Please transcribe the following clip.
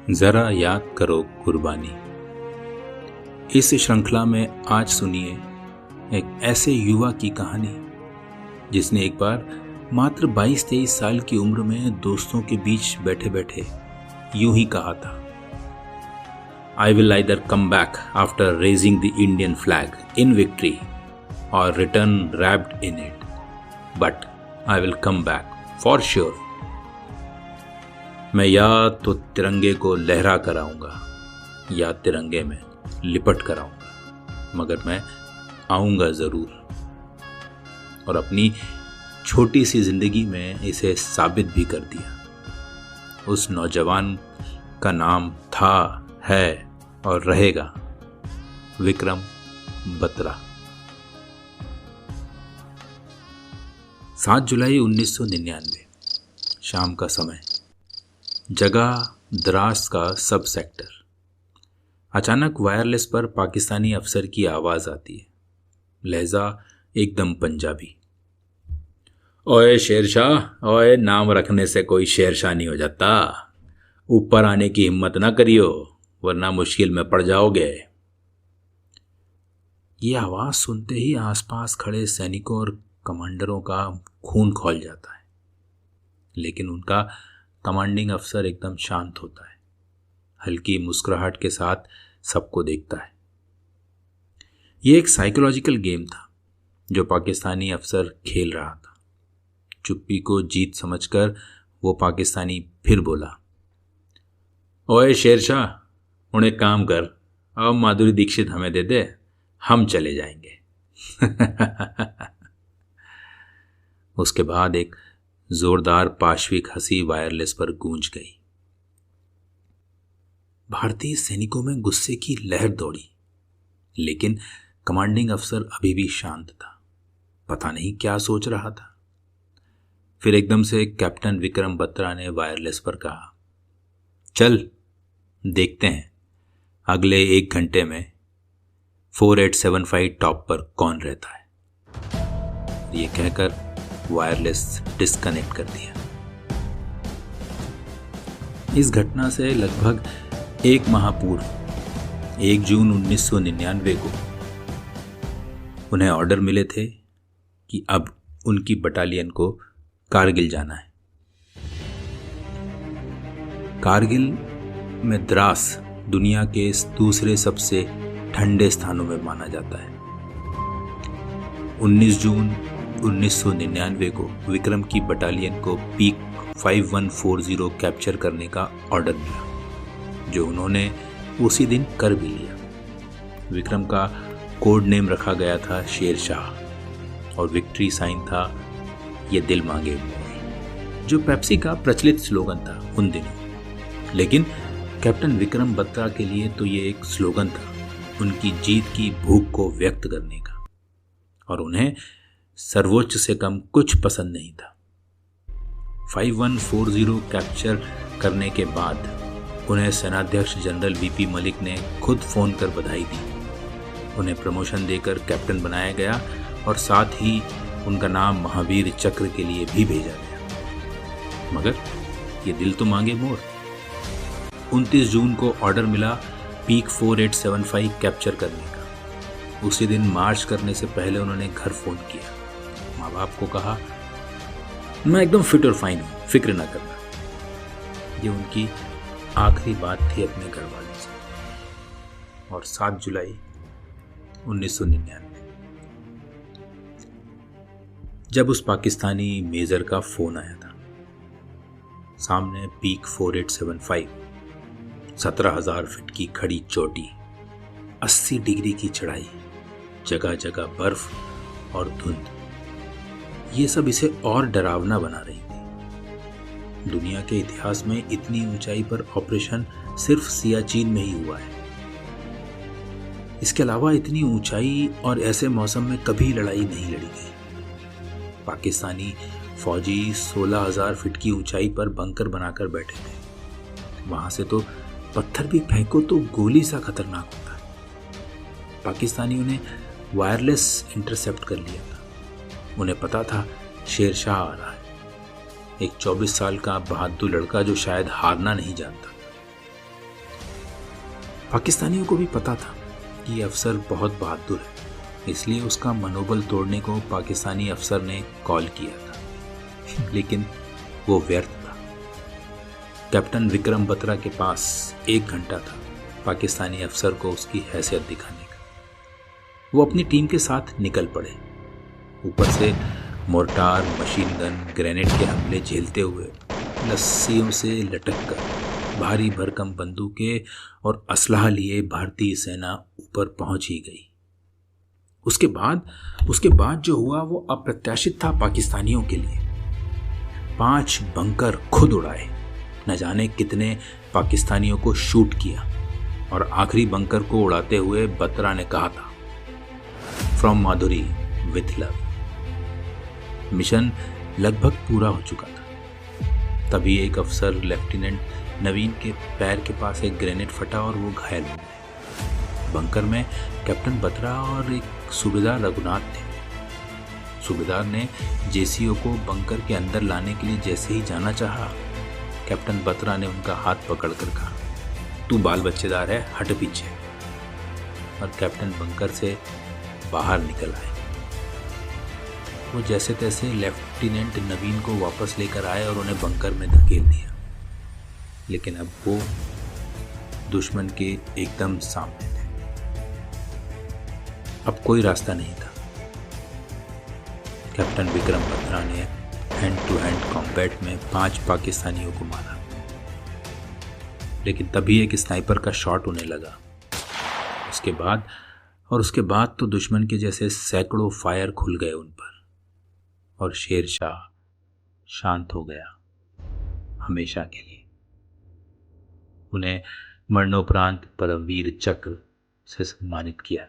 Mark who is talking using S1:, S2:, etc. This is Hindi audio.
S1: जरा याद करो कुर्बानी। इस श्रृंखला में आज सुनिए एक ऐसे युवा की कहानी जिसने एक बार मात्र 22-23 साल की उम्र में दोस्तों के बीच बैठे बैठे यूं ही कहा था, I will either come back after raising the Indian flag in victory और return wrapped in it, but I will come back for sure. मैं या तो तिरंगे को लहरा कर आऊंगा या तिरंगे में लिपट कर आऊंगा, मगर मैं आऊंगा जरूर। और अपनी छोटी सी जिंदगी में इसे साबित भी कर दिया। उस नौजवान का नाम था, है और रहेगा विक्रम बत्रा। 7 जुलाई 1999, शाम का समय, जगह द्रास का सब सेक्टर। अचानक वायरलेस पर पाकिस्तानी अफसर की आवाज़ आती है, लहजा एकदम पंजाबी। ओए शेरशाह, ओए नाम रखने से कोई शेरशाह नहीं हो जाता। ऊपर आने की हिम्मत ना करियो वरना मुश्किल में पड़ जाओगे। ये आवाज़ सुनते ही आसपास खड़े सैनिकों और कमांडरों का खून खौल जाता है, लेकिन उनका कमांडिंग अफसर एकदम शांत होता है, हल्की मुस्कुराहट के साथ सबको देखता है। ये एक साइकोलॉजिकल गेम था जो पाकिस्तानी अफसर खेल रहा था। चुप्पी को जीत समझकर वो पाकिस्तानी फिर बोला, ओए शेरशाह, उन्हें काम कर, अब माधुरी दीक्षित हमें दे दे, हम चले जाएंगे। उसके बाद एक जोरदार पाश्विक हंसी वायरलेस पर गूंज गई। भारतीय सैनिकों में गुस्से की लहर दौड़ी, लेकिन कमांडिंग अफसर अभी भी शांत था। पता नहीं क्या सोच रहा था। फिर एकदम से कैप्टन विक्रम बत्रा ने वायरलेस पर कहा, चल देखते हैं अगले 1 घंटे में 4875 टॉप पर कौन रहता है। ये कहकर वायरलेस डिस्कनेक्ट कर दिया। इस घटना से लगभग 1 माह पूर्व 1 जून 1999 को उन्हें ऑर्डर मिले थे कि अब उनकी बटालियन को कारगिल जाना है। कारगिल में द्रास दुनिया के दूसरे सबसे ठंडे स्थानों में माना जाता है। 19 जून 1999 को विक्रम की बटालियन को पीक 5140 कैप्चर करने का ऑर्डर मिला, जो उन्होंने उसी दिन कर भी लिया। विक्रम का कोड नेम रखा गया था शेरशाह और विक्ट्री साइन था ये दिल मांगे मोर, जो पेप्सी का प्रचलित स्लोगन था उन दिनों। लेकिन कैप्टन विक्रम बत्रा के लिए तो ये एक स्लोगन था उनकी जीत की भूख को व्यक्त करने का, और उन्हें सर्वोच्च से कम कुछ पसंद नहीं था। 5140 कैप्चर करने के बाद उन्हें सेनाध्यक्ष जनरल वीपी मलिक ने खुद फोन कर बधाई दी। उन्हें प्रमोशन देकर कैप्टन बनाया गया और साथ ही उनका नाम महावीर चक्र के लिए भी भेजा गया। मगर ये दिल तो मांगे मोर। 29 जून को ऑर्डर मिला पीक 4875 कैप्चर करने का। उसी दिन मार्च करने से पहले उन्होंने घर फोन किया, माँ बाप को कहा, मैं एकदम फिट और फाइन हूं, फिक्र ना करना। ये उनकी आखिरी बात थी अपने घर वालों से। और 7 जुलाई 1999 जब उस पाकिस्तानी मेजर का फोन आया था, सामने पीक 4875, 17,000 फीट की खड़ी चोटी, 80 डिग्री की चढ़ाई, जगह जगह बर्फ और धुंध, ये सब इसे और डरावना बना रही थी। दुनिया के इतिहास में इतनी ऊंचाई पर ऑपरेशन सिर्फ सियाचिन में ही हुआ है। इसके अलावा इतनी ऊंचाई और ऐसे मौसम में कभी लड़ाई नहीं लड़ी गई। पाकिस्तानी फौजी 16,000 फीट की ऊंचाई पर बंकर बनाकर बैठे थे। वहां से तो पत्थर भी फेंको तो गोली सा खतरनाक होता है। पाकिस्तानियों ने वायरलेस इंटरसेप्ट कर लिया था। उन्हें पता था शेरशाह आ रहा है। एक 24 साल का बहादुर लड़का जो शायद हारना नहीं जानता। पाकिस्तानियों को भी पता था कि ये अफसर बहुत बहादुर है, इसलिए उसका मनोबल तोड़ने को पाकिस्तानी अफसर ने कॉल किया था, लेकिन वो व्यर्थ था। कैप्टन विक्रम बत्रा के पास 1 घंटा था पाकिस्तानी अफसर को उसकी हैसियत दिखाने का। वो अपनी टीम के साथ निकल पड़े। ऊपर से मोर्टार, मशीन गन, ग्रेनेड के हमले झेलते हुए लस्सियों से लटक कर भारी भरकम बंदूकें और असलहा लिए भारतीय सेना ऊपर पहुंच ही गई। उसके बाद जो हुआ वो अप्रत्याशित था पाकिस्तानियों के लिए। 5 बंकर खुद उड़ाए, न जाने कितने पाकिस्तानियों को शूट किया, और आखिरी बंकर को उड़ाते हुए बत्रा ने कहा था, from Madhuri with love. Mission लगभग पूरा हो चुका था। तभी एक अफसर लेफ्टिनेंट नवीन के पैर के पास एक ग्रेनेड फटा और वो घायल हो गए। बंकर में कैप्टन बत्रा और एक सूबेदार रघुनाथ थे। सूबेदार ने जेसीओ को बंकर के अंदर लाने के लिए जैसे ही जाना चाहा, कैप्टन बत्रा ने उनका हाथ पकड़कर कहा, तू बाल बच्चेदार है, हट पीछे। और कैप्टन बंकर से बाहर निकल आए। वो जैसे तैसे लेफ्टिनेंट नवीन को वापस लेकर आए और उन्हें बंकर में धकेल दिया। लेकिन अब वो दुश्मन के एकदम सामने थे। अब कोई रास्ता नहीं था। कैप्टन विक्रम बत्रा ने हैंड टू हैंड कॉम्बैट में 5 पाकिस्तानियों को मारा, लेकिन तभी एक स्नाइपर का शॉट उन्हें लगा। उसके बाद तो दुश्मन के जैसे सैकड़ों फायर खुल गए उन पर, और शेरशाह शांत हो गया हमेशा के लिए। उन्हें मरणोपरांत परमवीर चक्र से सम्मानित किया।